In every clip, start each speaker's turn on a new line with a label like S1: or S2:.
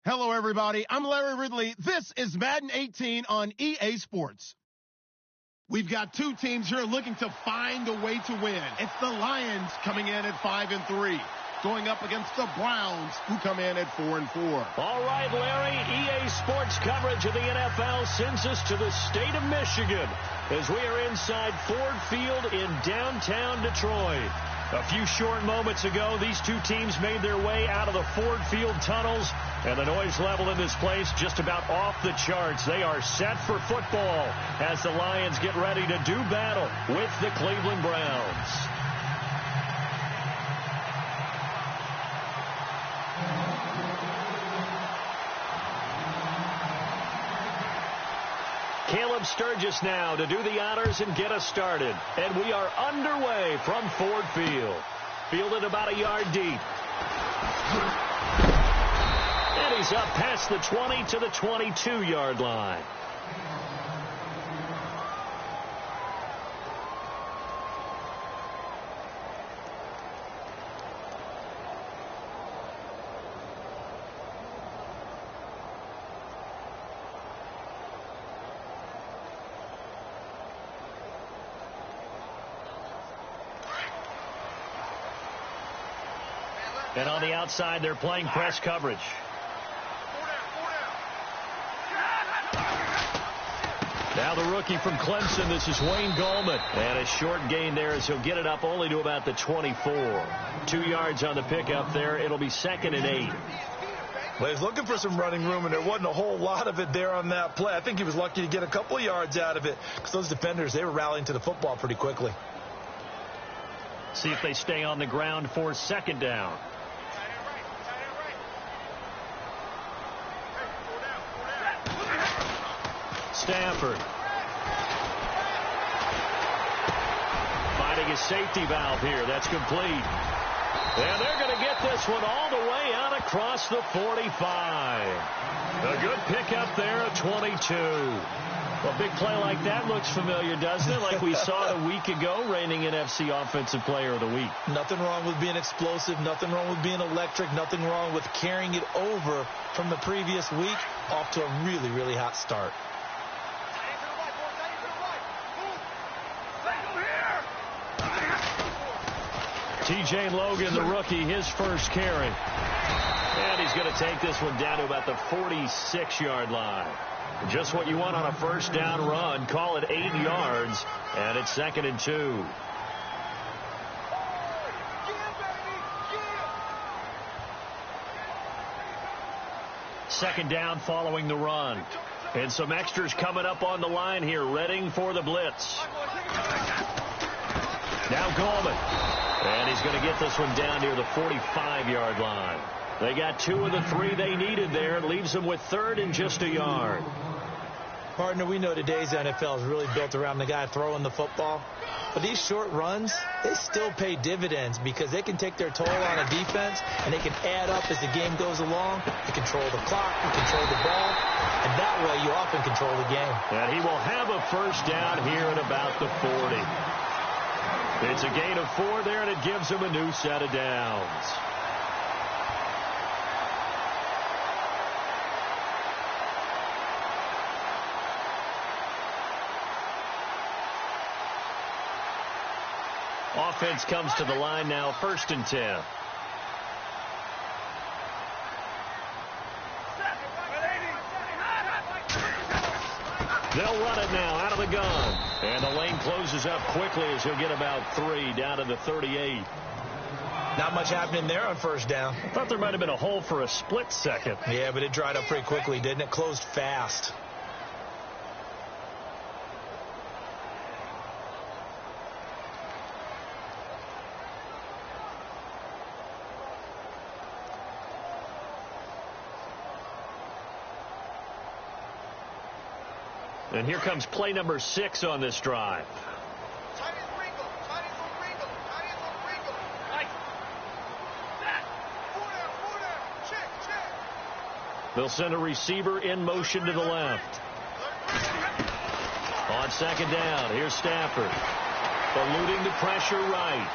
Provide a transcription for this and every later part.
S1: Hello, everybody. I'm Larry Ridley. This is Madden 18 on EA Sports. We've got two teams here looking to find a way to win. It's the Lions coming in at 5-3, going up against the Browns, who come in at 4-4.
S2: All right, Larry, EA Sports coverage of the NFL sends us to the state of Michigan as we are inside Ford Field in downtown Detroit. A few short moments ago, these two teams made their way out of the Ford Field tunnels, and the noise level in this place just about off the charts. They are set for football as the Lions get ready to do battle with the Cleveland Browns. Caleb Sturgis now to do the honors and get us started. And we are underway from Ford Field. Fielded about a yard deep. And he's up past the 20 to the 22-yard line. And on the outside, they're playing press coverage. Now the rookie from Clemson, this is Wayne Gallman. And a short gain there as he'll get it up only to about the 24. 2 yards on the pickup there. It'll be 2nd and 8.
S3: Well, he's looking for some running room, and there wasn't a whole lot of it there on that play. I think he was lucky to get a couple of yards out of it because those defenders, they were rallying to the football pretty quickly.
S2: See if they stay on the ground for 2nd down. Stafford. Finding his safety valve here. That's complete. And they're going to get this one all the way out across the 45. A good pickup there at 22. A big play like that looks familiar, doesn't it? Like we saw it a week ago, reigning NFC Offensive Player of the Week.
S3: Nothing wrong with being explosive. Nothing wrong with being electric. Nothing wrong with carrying it over from the previous week off to a really, really hot start.
S2: T.J. Logan, the rookie, his first carry. And he's going to take this one down to about the 46-yard line. Just what you want on a first down run. Call it 8 yards, and it's 2nd and 2. Second down following the run. And some extras coming up on the line here, readying for the blitz. Now Gallman. And he's going to get this one down near the 45-yard line. They got 2 of the 3 they needed there. It leaves them with 3rd and just a yard.
S3: Partner, we know today's NFL is really built around the guy throwing the football. But these short runs, they still pay dividends because they can take their toll on a defense, and they can add up as the game goes along. You control the clock, you control the ball, and that way you often control the game.
S2: And he will have a first down here at about the 40. It's a gain of 4 there, and it gives him a new set of downs. Offense comes to the line now, 1st and 10. They'll run it now out of the gun. And the lane closes up quickly as he'll get about 3 down to the 38.
S3: Not much happening there on first down.
S2: I thought there might have been a hole for a split second.
S3: Yeah, but it dried up pretty quickly, didn't it? Closed fast.
S2: And here comes play number 6 on this drive. They'll send a receiver in motion to the left. On 2nd down, here's Stafford. Eluding the pressure right.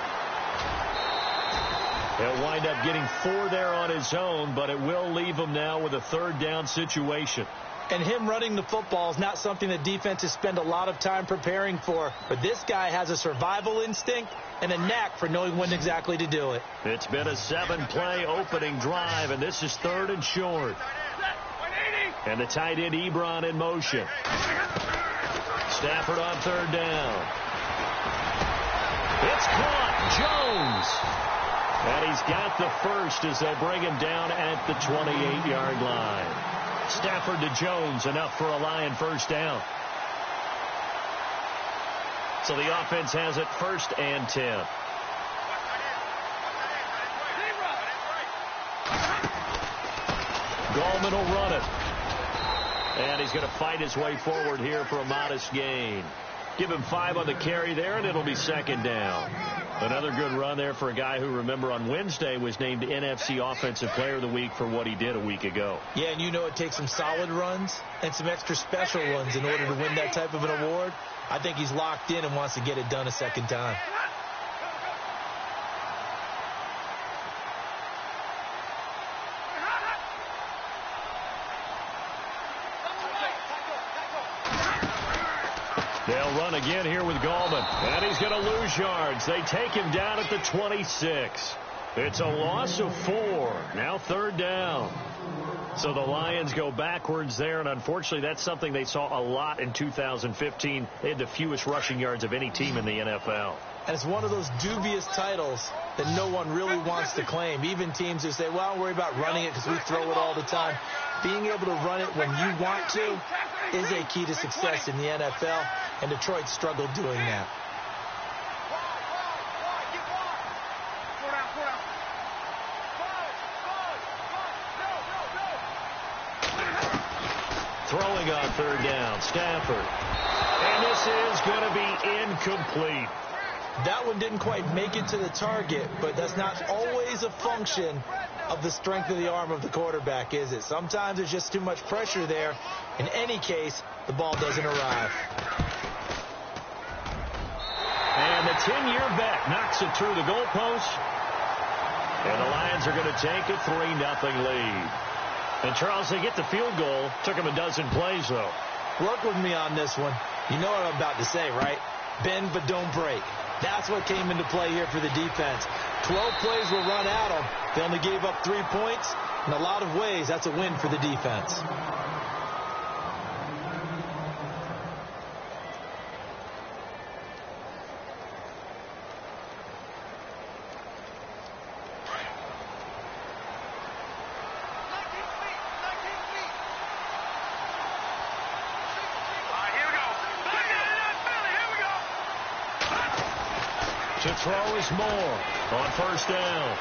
S2: He'll wind up getting 4 there on his own, but it will leave him now with a third down situation.
S3: And him running the football is not something that defenses spend a lot of time preparing for. But this guy has a survival instinct and a knack for knowing when exactly to do it.
S2: It's been a 7-play opening drive, and this is 3rd and short. And the tight end Ebron in motion. Stafford on 3rd down. It's caught. Jones. And he's got the first as they'll bring him down at the 28-yard line. Stafford to Jones, enough for a Lion first down. So the offense has it 1st and 10. Gallman will run it. And he's going to fight his way forward here for a modest gain. Give him 5 on the carry there, and it'll be 2nd down. Another good run there for a guy who, remember, on Wednesday was named NFC Offensive Player of the Week for what he did a week ago.
S3: Yeah, and you know it takes some solid runs and some extra special ones in order to win that type of an award. I think he's locked in and wants to get it done a second time.
S2: They'll run again here with Gallman. And he's going to lose yards. They take him down at the 26. It's a loss of 4. Now 3rd down. So the Lions go backwards there, and unfortunately that's something they saw a lot in 2015. They had the fewest rushing yards of any team in the NFL.
S3: And it's one of those dubious titles that no one really wants to claim. Even teams who say, well, don't worry about running it because we throw it all the time. Being able to run it when you want to is a key to success in the NFL, and Detroit struggled doing that.
S2: Throwing on 3rd down, Stafford. And this is going to be incomplete.
S3: That one didn't quite make it to the target, but that's not always a function of the strength of the arm of the quarterback, is it? Sometimes there's just too much pressure there. In any case, the ball doesn't arrive.
S2: And the 10-year bet knocks it through the goalpost. And the Lions are going to take a 3-0 lead. And, Charles, they get the field goal. Took them a dozen plays, though.
S3: Work with me on this one. You know what I'm about to say, right? Bend but don't break. That's what came into play here for the defense. 12 plays were run at them. They only gave up 3 points. In a lot of ways, that's a win for the defense.
S2: To throw is Moore on 1st down.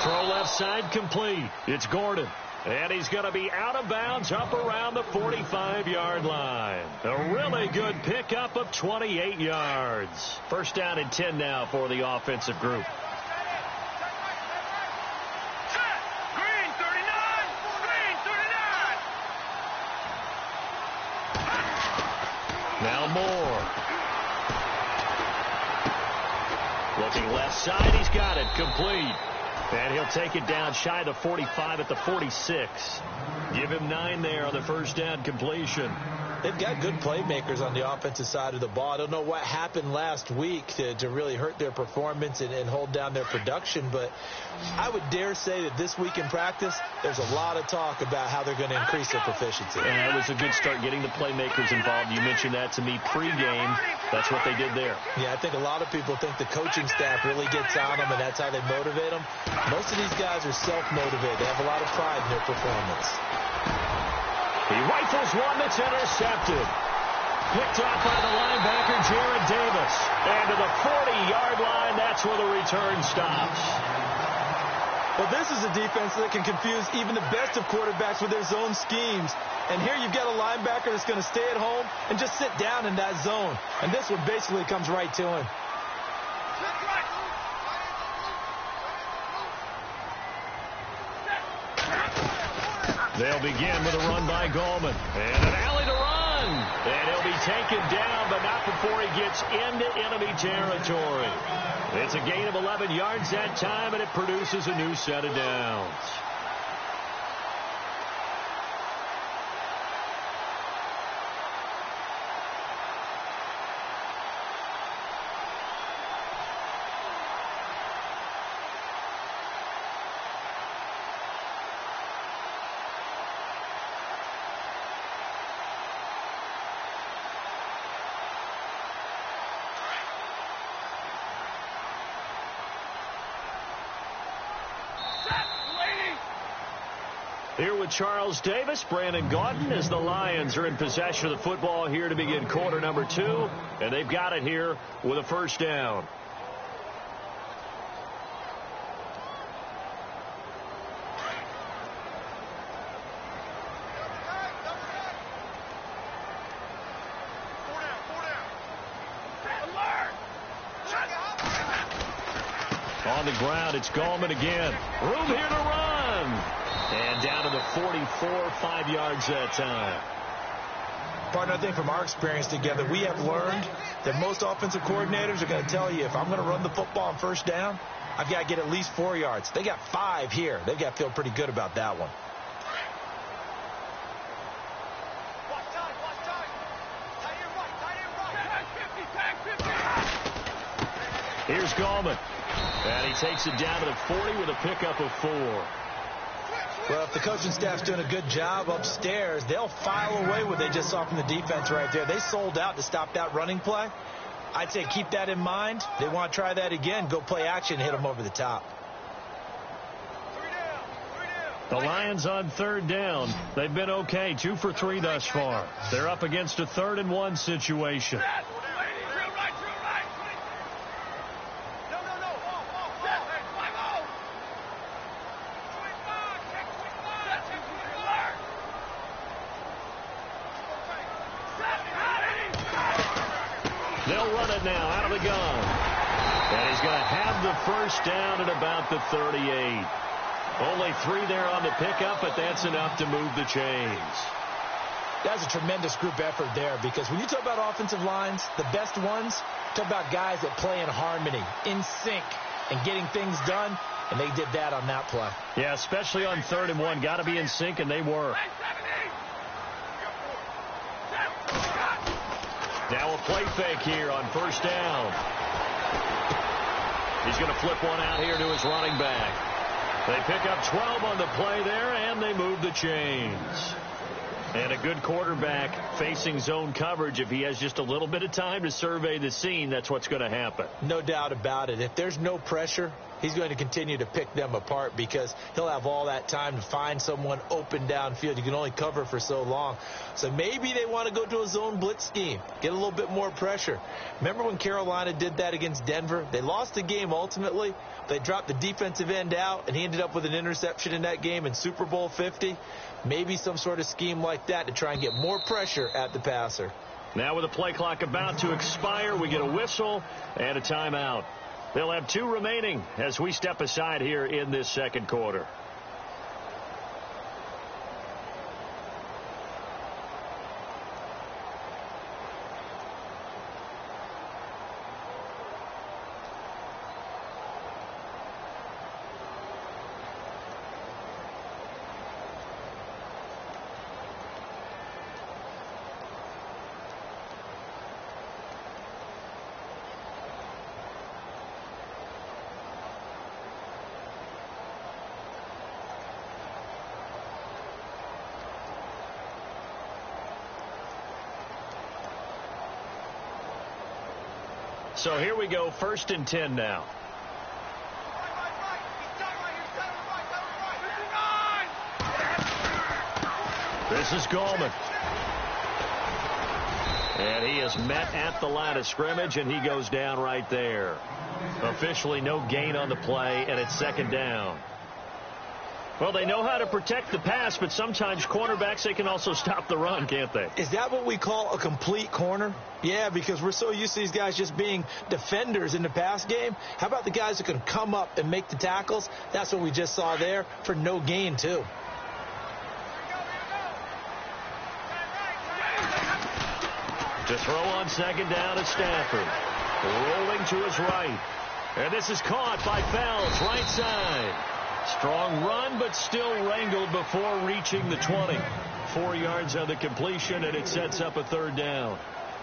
S2: Throw left side complete. It's Gordon. And he's going to be out of bounds up around the 45-yard line. A really good pickup of 28 yards. 1st down and 10 now for the offensive group. Now Moore. Looking left side, he's got it, complete. And he'll take it down shy of the 45 at the 46. Give him 9 there on the 1st down completion.
S3: They've got good playmakers on the offensive side of the ball. I don't know what happened last week to really hurt their performance and hold down their production, but I would dare say that this week in practice, there's a lot of talk about how they're going to increase their proficiency.
S2: And it was a good start getting the playmakers involved. You mentioned that to me pregame. That's what they did there.
S3: Yeah, I think a lot of people think the coaching staff really gets on them, and that's how they motivate them. Most of these guys are self-motivated. They have a lot of pride in their performance.
S2: He rifles one that's intercepted. Picked off by the linebacker, Jared Davis. And to the 40-yard line, that's where the return stops.
S3: Well, this is a defense that can confuse even the best of quarterbacks with their zone schemes. And here you've got a linebacker that's going to stay at home and just sit down in that zone. And this one basically comes right to him. They'll begin with a run by Gallman. And an alley to run.
S2: run. And he'll be taken down, but not before he gets into enemy territory. It's a gain of 11 yards that time, and it produces a new set of downs. Here with Charles Davis, Brandon Gaudin, as the Lions are in possession of the football here to begin quarter number 2. And they've got it here with a first down. On the ground, it's Gallman again. Room here to run. And down to the 44, 5 yards that time.
S3: Partner, I think from our experience together, we have learned that most offensive coordinators are going to tell you, if I'm going to run the football on first down, I've got to get at least 4 yards. They got 5 here. They've got to feel pretty good about that one.
S2: Here's Gallman. And he takes it down to the 40 with a pickup of 4.
S3: Well, if the coaching staff's doing a good job upstairs, they'll file away what they just saw from the defense right there. They sold out to stop that running play. I'd say keep that in mind. They want to try that again. Go play action, hit them over the top.
S2: The Lions on third down. They've been okay, 2 for 3 thus far. They're up against a 3rd and 1 situation. They'll run it now out of the gun. And he's going to have the first down at about the 38. Only 3 there on the pickup, but that's enough to move the chains.
S3: That's a tremendous group effort there, because when you talk about offensive lines, the best ones, talk about guys that play in harmony, in sync, and getting things done, and they did that on that play.
S2: Yeah, especially on 3rd and 1. Got to be in sync, and they were. Now a play fake here on first down. He's going to flip one out here to his running back. They pick up 12 on the play there, and they move the chains. And a good quarterback facing zone coverage. If he has just a little bit of time to survey the scene, that's what's going to happen.
S3: No doubt about it. If there's no pressure, he's going to continue to pick them apart, because he'll have all that time to find someone open downfield. You can only cover for so long. So maybe they want to go to a zone blitz scheme, get a little bit more pressure. Remember when Carolina did that against Denver? They lost the game ultimately. They dropped the defensive end out, and he ended up with an interception in that game in Super Bowl 50. Maybe some sort of scheme like that to try and get more pressure at the passer.
S2: Now with the play clock about to expire, we get a whistle and a timeout. They'll have 2 remaining as we step aside here in this second quarter. So here we go, 1st and 10 now. This is Gallman. And he is met at the line of scrimmage, and he goes down right there. Officially no gain on the play, and it's 2nd down. Well, they know how to protect the pass, but sometimes cornerbacks, they can also stop the run, can't they?
S3: Is that what we call a complete corner? Yeah, because we're so used to these guys just being defenders in the pass game. How about the guys that can come up and make the tackles? That's what we just saw there for no gain, too.
S2: To throw on second down at Stafford. Rolling to his right. And this is caught by Fells, right side. Strong run, but still wrangled before reaching the 20. 4 yards on the completion, and it sets up a third down.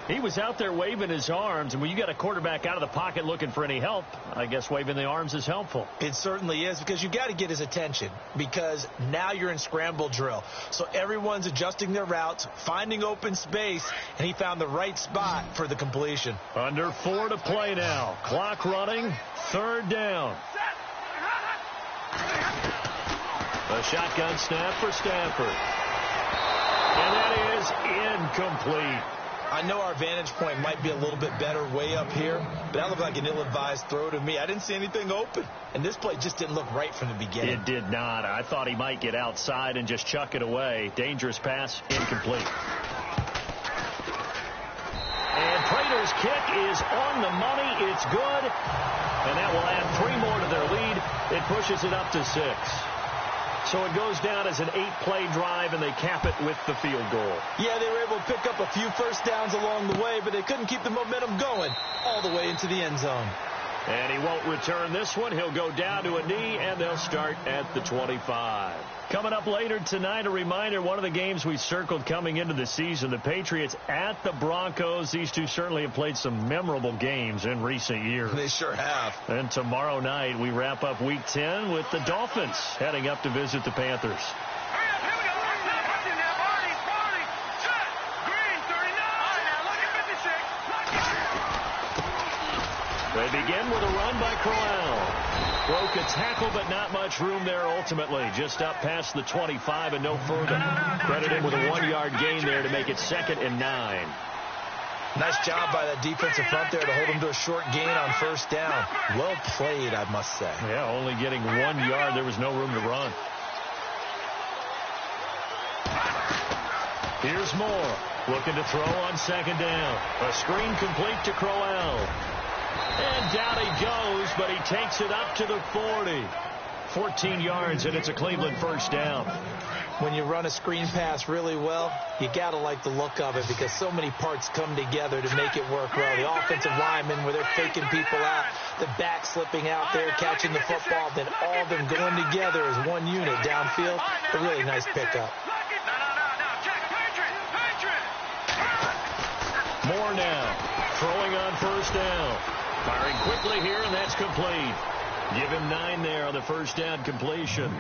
S2: He was out there waving his arms, and when you got a quarterback out of the pocket looking for any help, I guess waving the arms is helpful.
S3: It certainly is, because you got to get his attention, because now you're in scramble drill. So everyone's adjusting their routes, finding open space, and he found the right spot for the completion.
S2: Under 4 to play now. Clock running, third down. A shotgun snap for Stafford. And that is incomplete.
S3: I know our vantage point might be a little bit better way up here, but that looked like an ill-advised throw to me. I didn't see anything open, and this play just didn't look right from the beginning.
S2: It did not. I thought he might get outside and just chuck it away. Dangerous pass, incomplete. And Prater's kick is on the money. It's good, and that will add 3 more to their lead. It pushes it up to 6. So it goes down as an 8-play drive, and they cap it with the field goal.
S3: Yeah, they were able to pick up a few first downs along the way, but they couldn't keep the momentum going all the way into the end zone.
S2: And he won't return this one. He'll go down to a knee, and they'll start at the 25. Coming up later tonight, a reminder, one of the games we circled coming into the season, the Patriots at the Broncos. These two certainly have played some memorable games in recent years.
S3: They sure have.
S2: And tomorrow night, we wrap up Week 10 with the Dolphins heading up to visit the Panthers. They begin with a run by Crowell. Broke a tackle, but not much room there ultimately. Just up past the 25 and no further. Credit him with a 1-yard gain there to make it 2nd and 9.
S3: Nice job by that defensive front there to hold him to a short gain on first down. Well played, I must say.
S2: Yeah, only getting 1 yard. There was no room to run. Here's Moore. Looking to throw on second down. A screen complete to Crowell. And down he goes, but he takes it up to the 40. 14 yards, and it's a Cleveland first down.
S3: When you run a screen pass really well, you got to like the look of it because so many parts come together to make it work well. The offensive linemen, where they're faking people out, the back slipping out there, catching the football, then all of them going together as one unit downfield. A really nice pickup.
S2: Moore now, throwing on first down. Firing quickly here, and that's complete. Give him 9 there on the first down completion.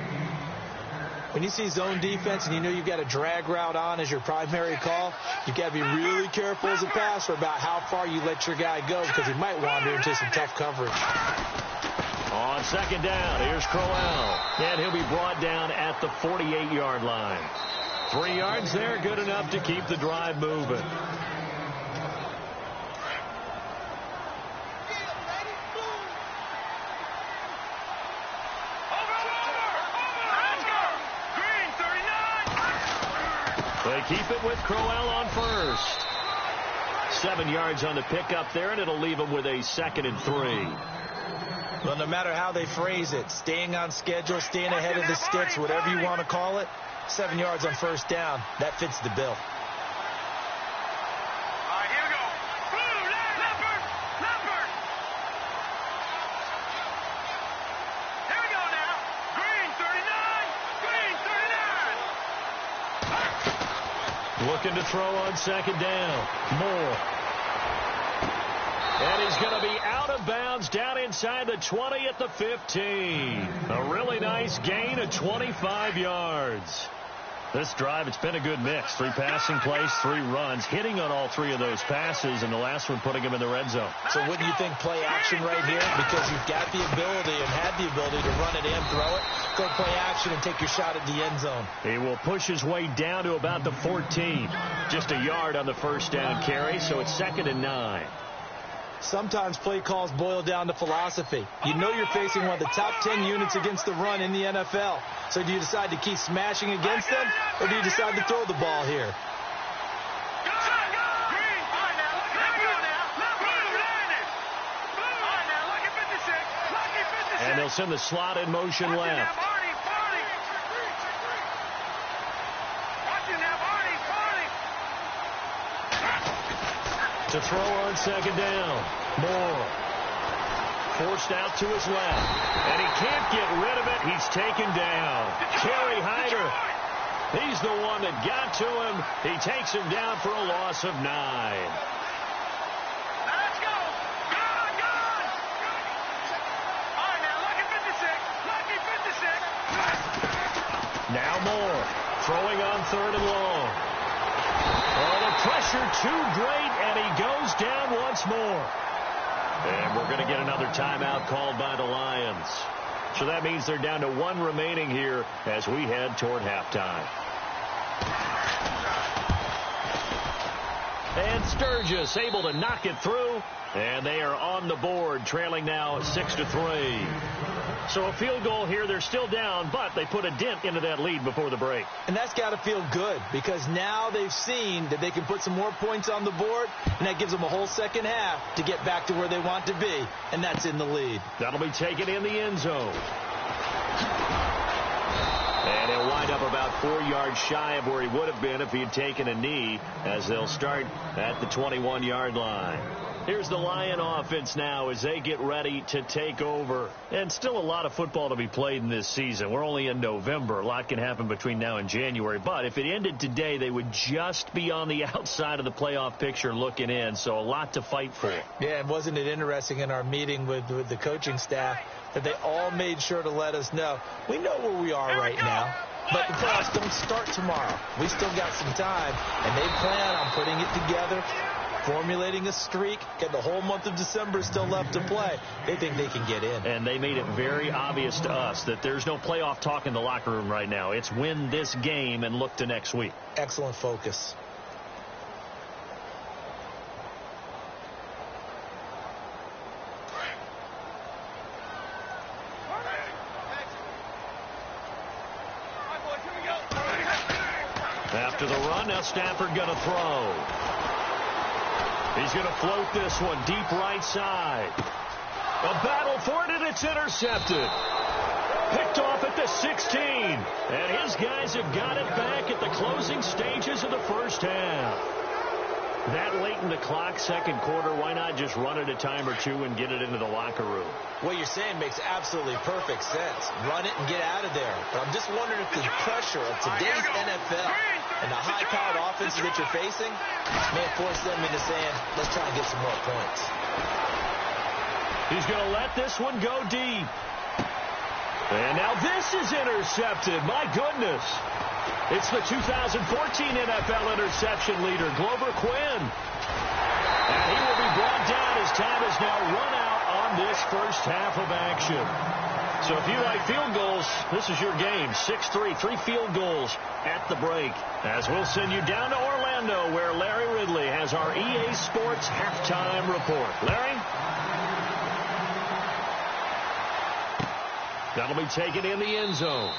S3: When you see zone defense and you know you've got a drag route on as your primary call, you've got to be really careful as a passer about how far you let your guy go because he might wander into some tough coverage.
S2: On second down, here's Crowell. And he'll be brought down at the 48-yard line. 3 yards there, good enough to keep the drive moving. They keep it with Crowell on first. 7 yards on the pickup there, and it'll leave him with a 2nd and 3.
S3: Well, no matter how they phrase it, staying on schedule, staying ahead of the sticks, whatever you want to call it, 7 yards on first down, that fits the bill.
S2: Looking to throw on second down. Moore. And he's going to be out of bounds down inside the 20 at the 15. A really nice gain of 25 yards. This drive, it's been a good mix. 3 passing plays, 3 runs, hitting on all 3 of those passes, and the last one putting him in the red zone.
S3: So wouldn't you think play action right here? Because you've got the ability and had the ability to run it and throw it. Go play action and take your shot at the end zone.
S2: He will push his way down to about the 14. Just a yard on the first down carry, so it's 2nd and 9.
S3: Sometimes play calls boil down to philosophy. You know you're facing one of the top 10 units against the run in the NFL. So do you decide to keep smashing against them, or do you decide to throw the ball here?
S2: And they'll send the slot in motion left. To throw on second down. Moore. Forced out to his left. And he can't get rid of it. He's taken down. Kerry Hyder. He's the one that got to him. He takes him down for a loss of 9.
S4: Let's go. Good, good. All right, now, lucky 56. Lucky 56.
S2: Now Moore. Throwing on third and long. Oh, the pressure too great, and he goes down once more. And we're going to get another timeout called by the Lions. So that means they're down to 1 remaining here as we head toward halftime. And Sturgis able to knock it through, and they are on the board, trailing now 6-3. So a field goal here. They're still down, but they put a dent into that lead before the break.
S3: And that's got to feel good because now they've seen that they can put some more points on the board, and that gives them a whole second half to get back to where they want to be, and that's in the lead.
S2: That'll be taken in the end zone. And he'll wind up about 4 yards shy of where he would have been if he had taken a knee, as they'll start at the 21-yard line. Here's the Lion offense now as they get ready to take over. And still a lot of football to be played in this season. We're only in November. A lot can happen between now and January. But if it ended today, they would just be on the outside of the playoff picture looking in. So a lot to fight for.
S3: Yeah, and wasn't it interesting in our meeting with the coaching staff that they all made sure to let us know, we know where we are right now, but the playoffs don't start tomorrow. We still got some time, and they plan on putting it together, formulating a streak, and the whole month of December is still left to play. They think they can get in.
S2: And they made it very obvious to us that there's no playoff talk in the locker room right now. It's win this game and look to next week.
S3: Excellent focus.
S2: After the run, now Stafford going to throw. He's going to float this one deep right side. A battle for it, and it's intercepted. Picked off at the 16. And his guys have got it back at the closing stages of the first half. That late in the clock, second quarter, why not just run it a time or two and get it into the locker room?
S3: What you're saying makes absolutely perfect sense. Run it and get out of there. But I'm just wondering if the pressure of today's NFL and the high-powered offenses that you're facing may force them into saying, let's try and get some more points.
S2: He's going to let this one go deep. And now this is intercepted. My goodness. It's the 2014 NFL interception leader, Glover Quinn. And he will be brought down as time has now run out on this first half of action. So if you like field goals, this is your game. 6-3, 3 field goals at the break. As we'll send you down to Orlando, where Larry Ridley has our EA Sports halftime report. Larry? That'll be taken in the end zone.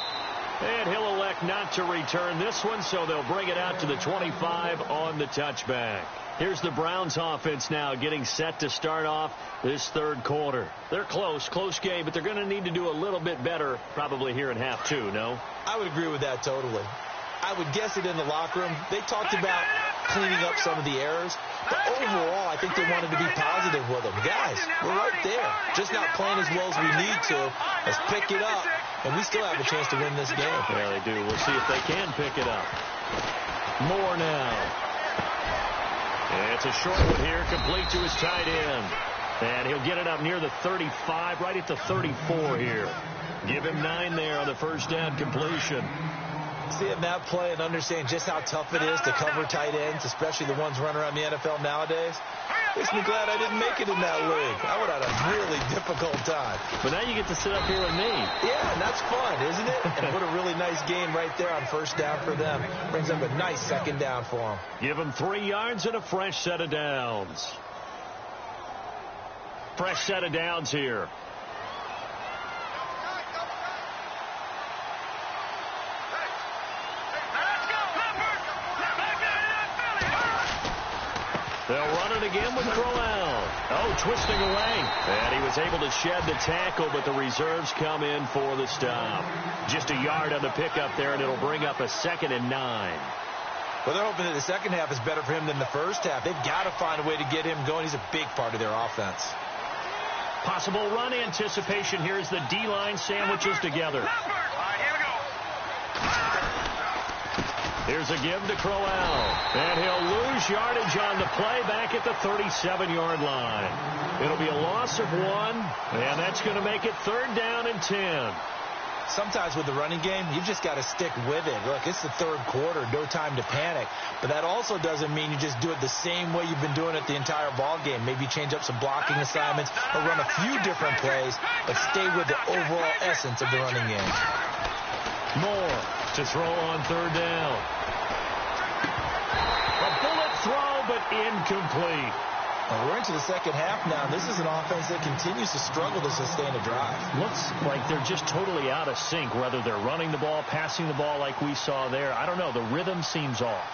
S2: And he'll elect not to return this one, so they'll bring it out to the 25 on the touchback. Here's the Browns offense now getting set to start off this third quarter. They're close game, but they're going to need to do a little bit better probably here in half two, no?
S3: I would agree with that totally. I would guess it in the locker room. They talked about cleaning up some of the errors. But overall, I think they wanted to be positive with them. Guys, we're right there. Just not playing as well as we need to. Let's pick it up. And we still have a chance to win this game.
S2: Yeah, they do. We'll see if they can pick it up. Moore now. And it's a short one here, complete to his tight end. And he'll get it up near the 35, right at the 34 here. Give him 9 there on the first down completion.
S3: Seeing that play and understand just how tough it is to cover tight ends, especially the ones running around the NFL nowadays, makes me glad I didn't make it in that league. I would have had a really difficult time.
S2: But now you get to sit up here with me.
S3: Yeah, and that's fun, isn't it? And what a really nice game right there on first down for them. Brings up a nice second down for them.
S2: Give them 3 yards and a fresh set of downs. Fresh set of downs here. They'll run it again with Crowell. Oh, twisting away. And he was able to shed the tackle, but the reserves come in for the stop. Just a yard on the pickup there, and it'll bring up a 2nd and 9.
S3: Well, they're hoping that the second half is better for him than the first half. They've got to find a way to get him going. He's a big part of their offense.
S2: Possible run anticipation here as the D-line sandwiches together. Here's a give to Crowell. And he'll lose yardage on the play back at the 37-yard line. It'll be a loss of 1, and that's going to make it 3rd down and 10.
S3: Sometimes with the running game, you've just got to stick with it. Look, it's the 3rd quarter, no time to panic. But that also doesn't mean you just do it the same way you've been doing it the entire ball game. Maybe change up some blocking assignments or run a few different plays, but stay with the overall essence of the running game.
S2: Moore to throw on 3rd down. A bullet throw, but incomplete.
S3: Well, we're into the second half now. This is an offense that continues to struggle to sustain a drive.
S2: Looks like they're just totally out of sync, whether they're running the ball, passing the ball like we saw there. I don't know. The rhythm seems off.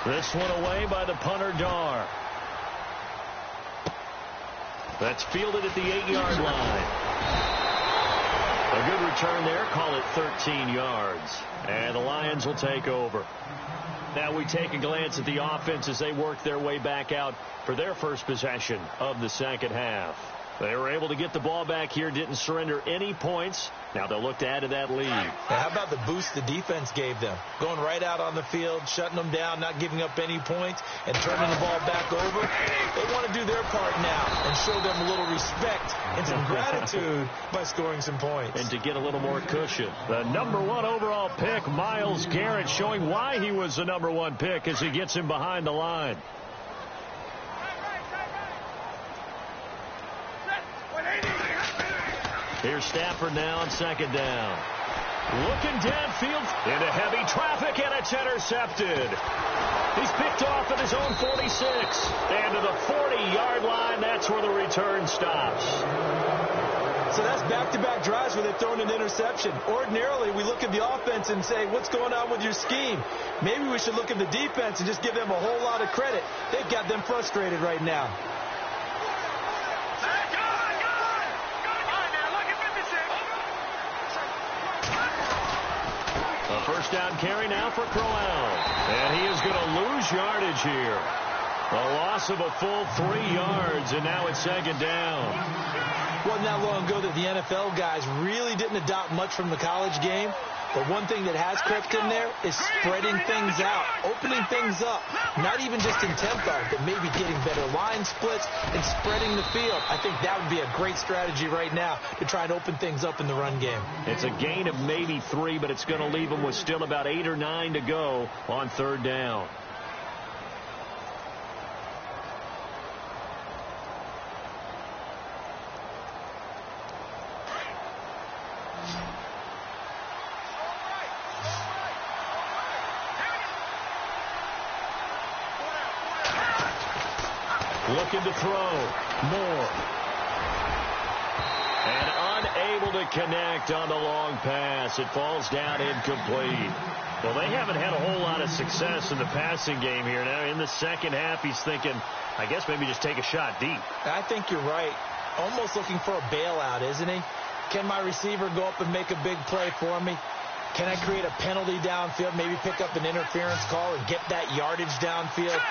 S2: This one away by the punter, Dar. That's fielded at the 8-yard line. A good return there. Call it 13 yards. And the Lions will take over. Now we take a glance at the offense as they work their way back out for their first possession of the second half. They were able to get the ball back here, didn't surrender any points. Now they'll look to add to that lead.
S3: Now, how about the boost the defense gave them? Going right out on the field, shutting them down, not giving up any points, and turning the ball back over. They want to do their part now and show them a little respect and some gratitude by scoring some points.
S2: And to get a little more cushion. The #1 overall pick, Myles Garrett, showing why he was the #1 pick as he gets him behind the line. Here's Stafford now on 2nd down. Looking downfield into heavy traffic, and it's intercepted. He's picked off at his own 46. And to the 40-yard line, that's where the return stops.
S3: So that's back-to-back drives where they've thrown an interception. Ordinarily, we look at the offense and say, what's going on with your scheme? Maybe we should look at the defense and just give them a whole lot of credit. They've got them frustrated right now.
S2: First down carry now for Crowell. And he is going to lose yardage here. A loss of a full 3 yards, and now it's 2nd down.
S3: Wasn't that long ago that the NFL guys really didn't adopt much from the college game. But one thing that has crept in there is spreading things out, opening things up, not even just in tempo, but maybe getting better line splits and spreading the field. I think that would be a great strategy right now to try and open things up in the run game.
S2: It's a gain of maybe 3, but it's going to leave them with still about 8 or 9 to go on 3rd down. Looking to throw. Moore. And unable to connect on the long pass. It falls down incomplete. Well, they haven't had a whole lot of success in the passing game here. Now, in the second half, he's thinking, I guess maybe just take a shot deep.
S3: I think you're right. Almost looking for a bailout, isn't he? Can my receiver go up and make a big play for me? Can I create a penalty downfield, maybe pick up an interference call and get that yardage downfield?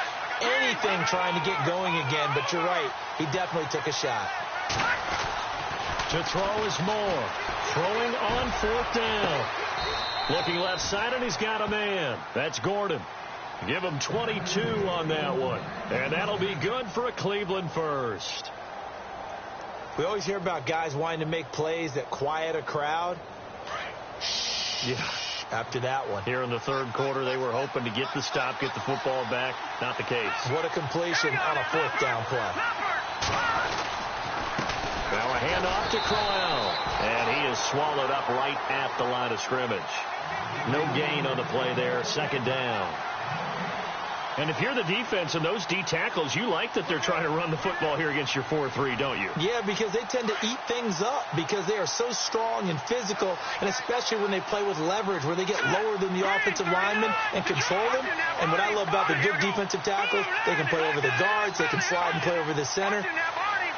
S3: Anything trying to get going again, but you're right. He definitely took a shot.
S2: To throw is Moore. Throwing on 4th down. Looking left side, and he's got a man. That's Gordon. Give him 22 on that one. And that'll be good for a Cleveland first.
S3: We always hear about guys wanting to make plays that quiet a crowd.
S2: Yeah.
S3: After that one.
S2: Here in the 3rd quarter, they were hoping to get the stop, get the football back. Not the case.
S3: What a completion on a 4th down play.
S2: Now a handoff to Crowell. And he is swallowed up right at the line of scrimmage. No gain on the play there. 2nd down. And if you're the defense and those D tackles, you like that they're trying to run the football here against your 4-3, don't you?
S3: Yeah, because they tend to eat things up because they are so strong and physical, and especially when they play with leverage where they get lower than the offensive linemen and control them. And what I love about the good defensive tackles, they can play over the guards, they can slide and play over the center.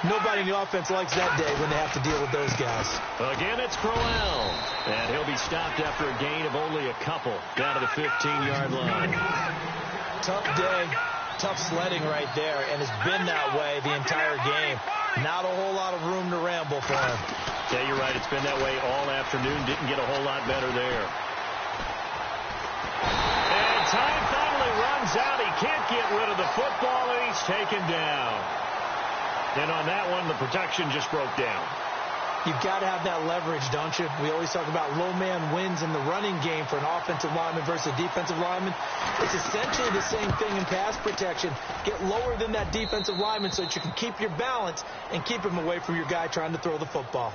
S3: Nobody in the offense likes that day when they have to deal with those guys.
S2: Again, it's Crowell. And he'll be stopped after a gain of only a couple down to the 15-yard line.
S3: Tough day, tough sledding right there, and it's been that way the entire game. Not a whole lot of room to ramble for him.
S2: Yeah, you're right. It's been that way all afternoon. Didn't get a whole lot better there. And time finally runs out. He can't get rid of the football, and he's taken down. And on that one, the protection just broke down.
S3: You've got to have that leverage, don't you? We always talk about low man wins in the running game for an offensive lineman versus a defensive lineman. It's essentially the same thing in pass protection. Get lower than that defensive lineman so that you can keep your balance and keep him away from your guy trying to throw the football.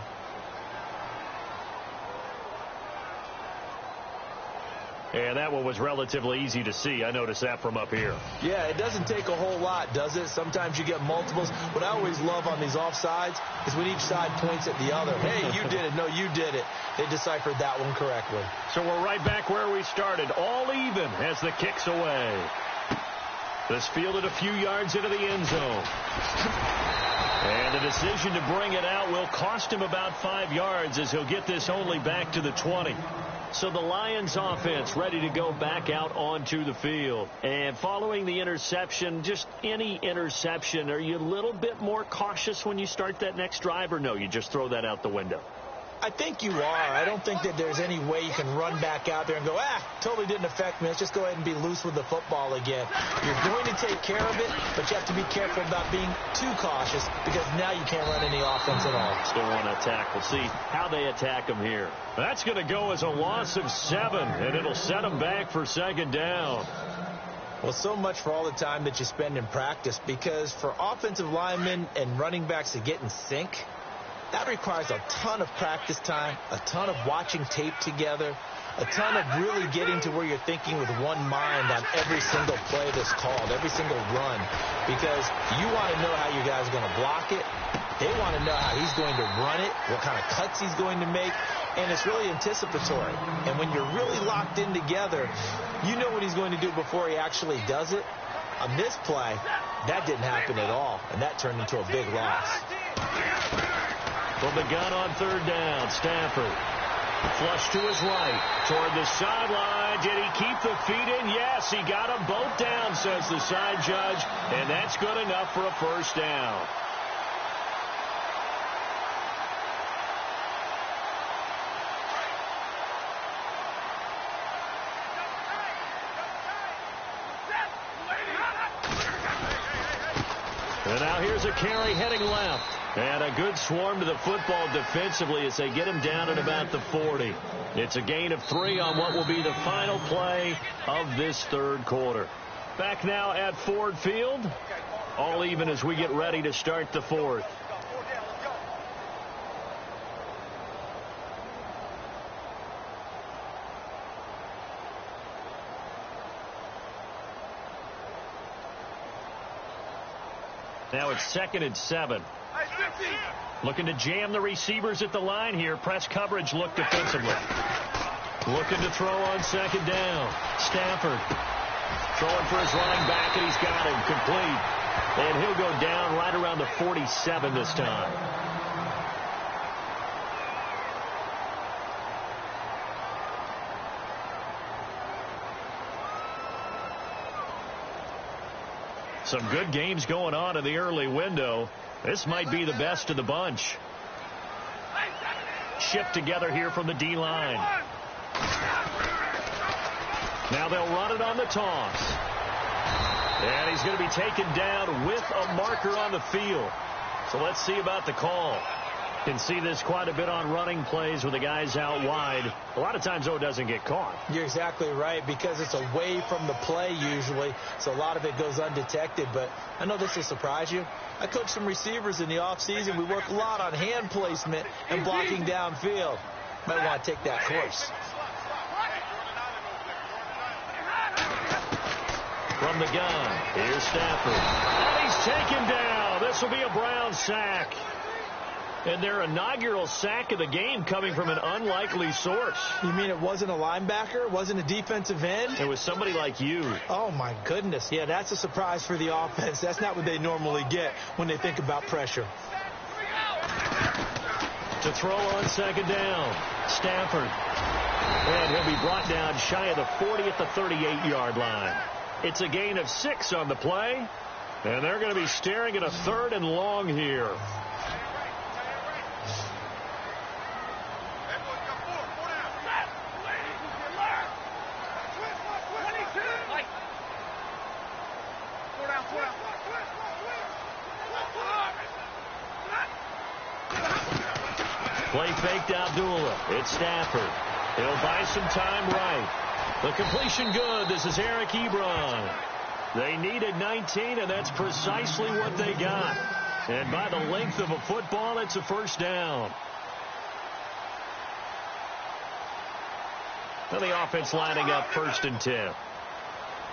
S2: And that one was relatively easy to see. I noticed that from up here.
S3: Yeah, it doesn't take a whole lot, does it? Sometimes you get multiples. What I always love on these offsides is when each side points at the other. Hey, you did it. No, you did it. They deciphered that one correctly.
S2: So we're right back where we started. All even as the kick's away. This fielded a few yards into the end zone. And the decision to bring it out will cost him about 5 yards as he'll get this only back to the 20. So the Lions offense ready to go back out onto the field. And following the interception, just any interception, are you a little bit more cautious when you start that next drive, or no, you just throw that out the window?
S3: I think you are. I don't think that there's any way you can run back out there and go, totally didn't affect me. Let's just go ahead and be loose with the football again. You're going to take care of it, but you have to be careful about being too cautious because now you can't run any offense at all.
S2: Still want to attack. We'll see how they attack them here. That's going to go as a loss of 7, and it'll set them back for second down.
S3: Well, so much for all the time that you spend in practice, because for offensive linemen and running backs to get in sync, that requires a ton of practice time, a ton of watching tape together, a ton of really getting to where you're thinking with one mind on every single play that's called, every single run, because you want to know how you guys are going to block it. They want to know how he's going to run it, what kind of cuts he's going to make, and it's really anticipatory. And when you're really locked in together, you know what he's going to do before he actually does it. On this play, that didn't happen at all, and that turned into a big loss.
S2: From the gun on third down, Stafford. Flush to his right, toward the sideline. Did he keep the feet in? Yes, he got them both down, says the side judge, and that's good enough for a first down. And now here's a carry heading left. And a good swarm to the football defensively as they get him down at about the 40. It's a gain of 3 on what will be the final play of this third quarter. Back now at Ford Field. All even as we get ready to start the fourth. Now it's 2nd and 7. Looking to jam the receivers at the line here. Press coverage look defensively. Looking to throw on 2nd down. Stafford throwing for his running back, and he's got him complete. And he'll go down right around the 47 this time. Some good games going on in the early window. This might be the best of the bunch. Shipped together here from the D-line. Now they'll run it on the toss. And he's going to be taken down with a marker on the field. So let's see about the call. Can see this quite a bit on running plays with the guys out wide. A lot of times, though, it doesn't get caught.
S3: You're exactly right, because it's away from the play usually, so a lot of it goes undetected. But I know this will surprise you. I coach some receivers in the offseason. We work a lot on hand placement and blocking downfield. Might want to take that course.
S2: From the gun, here's Stafford. And he's taken down. This will be a Brown sack. And their inaugural sack of the game coming from an unlikely source.
S3: You mean it wasn't a linebacker? It wasn't a defensive end?
S2: It was somebody like you.
S3: Oh, my goodness. Yeah, that's a surprise for the offense. That's not what they normally get when they think about pressure.
S2: To throw on second down, Stafford. And he'll be brought down shy of the 40 at the 38-yard line. It's a gain of 6 on the play. And they're going to be staring at a 3rd and long here. Play fake to Abdullah. It's Stafford. He'll buy some time right. The completion good. This is Eric Ebron. They needed 19, and that's precisely what they got. And by the length of a football, it's a first down. Now the offense lining up 1st and 10.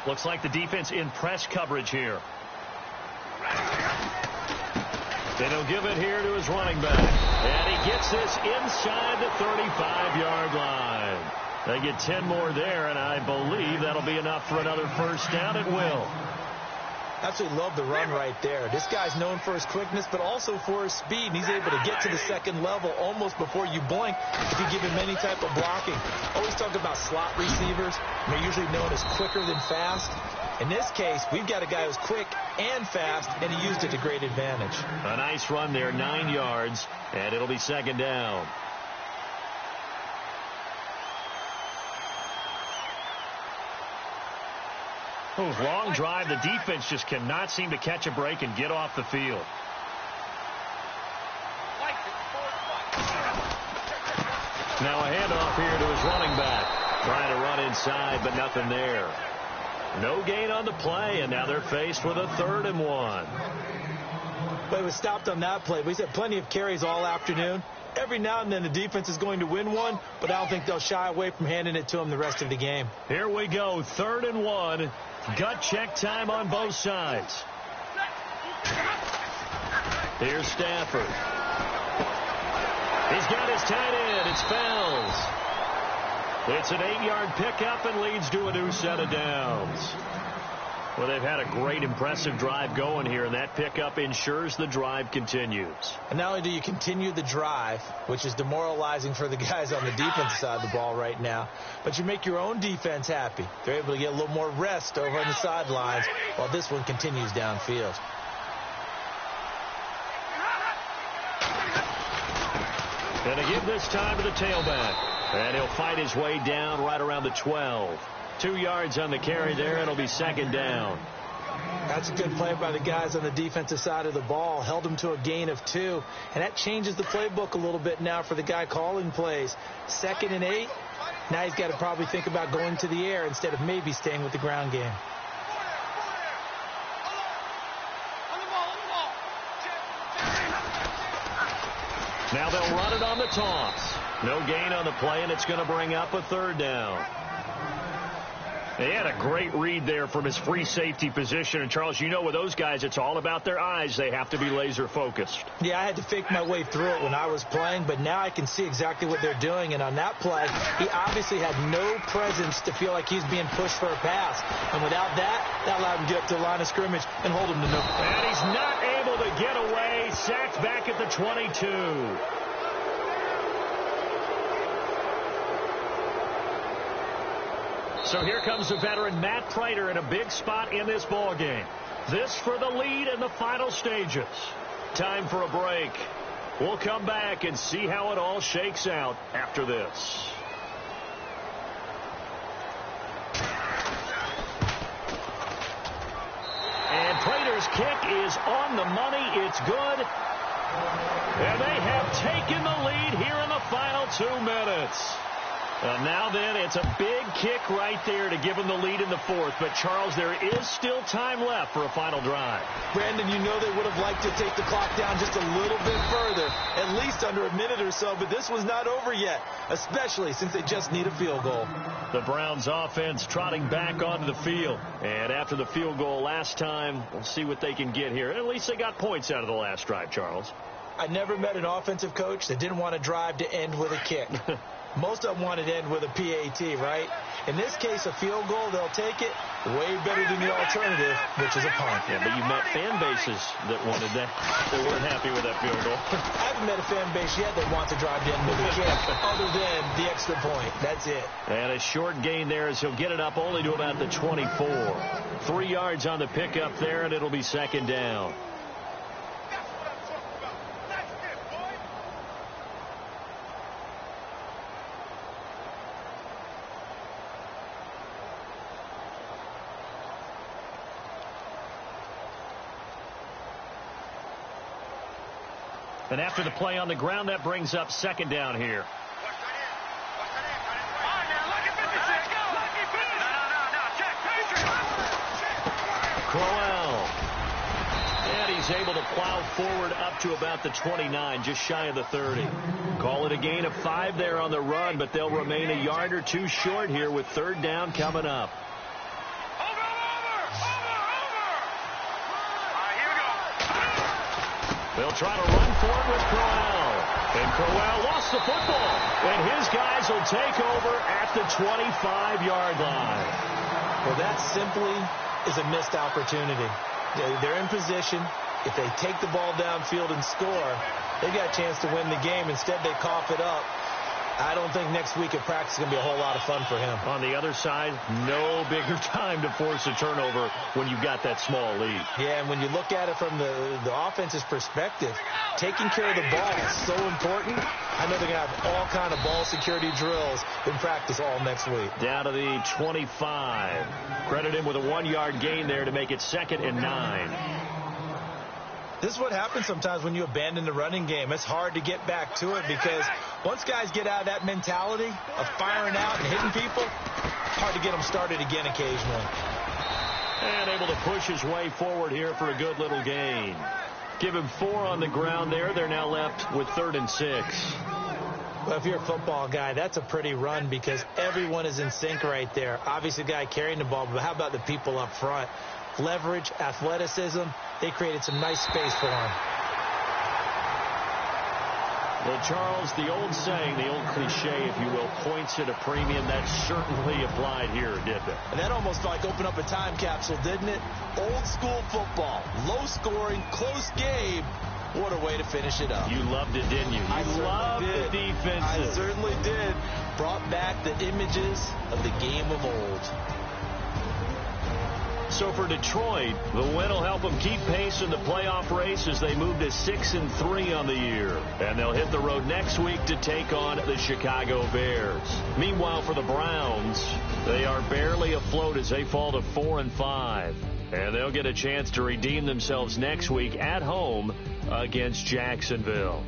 S2: Looks like the defense in press coverage here. And he'll give it here to his running back. And he gets this inside the 35-yard line. They get 10 more there, and I believe that'll be enough for another first down. It will.
S3: Absolutely love the run right there. This guy's known for his quickness, but also for his speed. And he's able to get to the second level almost before you blink if you give him any type of blocking. Always talk about slot receivers. They're usually known as quicker than fast. In this case, we've got a guy who's quick and fast, and he used it to great advantage.
S2: A nice run there, 9 yards, and it'll be second down. Long drive. The defense just cannot seem to catch a break and get off the field. Now a handoff here to his running back. Trying to run inside, but nothing there. No gain on the play, and now they're faced with a 3rd and 1.
S3: But it was stopped on that play. We've had plenty of carries all afternoon. Every now and then the defense is going to win one, but I don't think they'll shy away from handing it to him the rest of the game.
S2: Here we go, 3rd and 1. Gut check time on both sides. Here's Stafford. He's got his tight end. It's Fells. It's an 8-yard pickup and leads to a new set of downs. Well, they've had a great, impressive drive going here, and that pickup ensures the drive continues.
S3: And not only do you continue the drive, which is demoralizing for the guys on the defensive side of the ball right now, but you make your own defense happy. They're able to get a little more rest over on the sidelines while this one continues downfield.
S2: And to give this time to the tailback. And he'll fight his way down right around the 12. 2 yards on the carry there. It'll be second down.
S3: That's a good play by the guys on the defensive side of the ball. Held them to a gain of 2. And that changes the playbook a little bit now for the guy calling plays. 2nd and 8. Now he's got to probably think about going to the air instead of maybe staying with the ground game.
S2: Now they'll run it on the toss. No gain on the play, and it's going to bring up a 3rd down. They had a great read there from his free safety position. And, Charles, you know with those guys, it's all about their eyes. They have to be laser focused.
S3: Yeah, I had to fake my way through it when I was playing, but now I can see exactly what they're doing. And on that play, he obviously had no presence to feel like he's being pushed for a pass. And without that, that allowed him to get up to the line of scrimmage and hold him to no.
S2: And he's not able to get away. Sacked back at the 22. So here comes the veteran Matt Prater in a big spot in this ball game. This for the lead in the final stages. Time for a break. We'll come back and see how it all shakes out after this. And Prater's kick is on the money. It's good. And they have taken the lead here in the final 2 minutes. And now then, it's a big kick right there to give them the lead in the 4th. But, Charles, there is still time left for a final drive.
S3: Brandon, you know they would have liked to take the clock down just a little bit further, at least under a minute or so. But this one's not over yet, especially since they just need a field goal.
S2: The Browns offense trotting back onto the field. And after the field goal last time, we'll see what they can get here. At least they got points out of the last drive, Charles.
S3: I never met an offensive coach that didn't want to drive to end with a kick. Most of them wanted to end with a PAT, right? In this case, a field goal, they'll take it. Way better than the alternative, which is a punt.
S2: Yeah, but you've met fan bases that wanted that. They weren't happy with that field goal.
S3: I haven't met a fan base yet that wants to drive to end with a kick, other than the extra point. That's it.
S2: And a short gain there as he'll get it up only to about the 24. 3 yards on the pickup there, and it'll be second down. And after the play on the ground, that brings up second down here. Crowell. And he's able to plow forward up to about the 29, just shy of the 30. Call it a gain of 5 there on the run, but they'll remain a yard or two short here with third down coming up. They'll try to run for it with Crowell. And Crowell lost the football. And his guys will take over at the 25-yard line.
S3: Well, that simply is a missed opportunity. They're in position. If they take the ball downfield and score, they've got a chance to win the game. Instead, they cough it up. I don't think next week at practice is going to be a whole lot of fun for him.
S2: On the other side, no bigger time to force a turnover when you've got that small lead.
S3: Yeah, and when you look at it from the offense's perspective, taking care of the ball is so important. I know they're going to have all kind of ball security drills in practice all next week.
S2: Down to the 25. Credit him with a 1-yard gain there to make it 2nd and 9.
S3: This is what happens sometimes when you abandon the running game. It's hard to get back to it because once guys get out of that mentality of firing out and hitting people, it's hard to get them started again occasionally.
S2: And able to push his way forward here for a good little gain. Give him 4 on the ground there. They're now left with 3rd and 6.
S3: Well, if you're a football guy, that's a pretty run because everyone is in sync right there. Obviously, the guy carrying the ball, but how about the people up front? Leverage, athleticism, they created some nice space for him.
S2: Well, Charles, the old saying, the old cliche, if you will, points at a premium, that certainly applied here, didn't it?
S3: And that almost like opened up a time capsule, didn't it? Old school football, low scoring, close game. What a way to finish it up.
S2: You loved it, didn't you?
S3: I
S2: loved the defenses.
S3: I certainly did. Brought back the images of the game of old.
S2: So for Detroit, the win will help them keep pace in the playoff race as they move to 6-3 on the year. And they'll hit the road next week to take on the Chicago Bears. Meanwhile, for the Browns, they are barely afloat as they fall to 4-5. And they'll get a chance to redeem themselves next week at home against Jacksonville.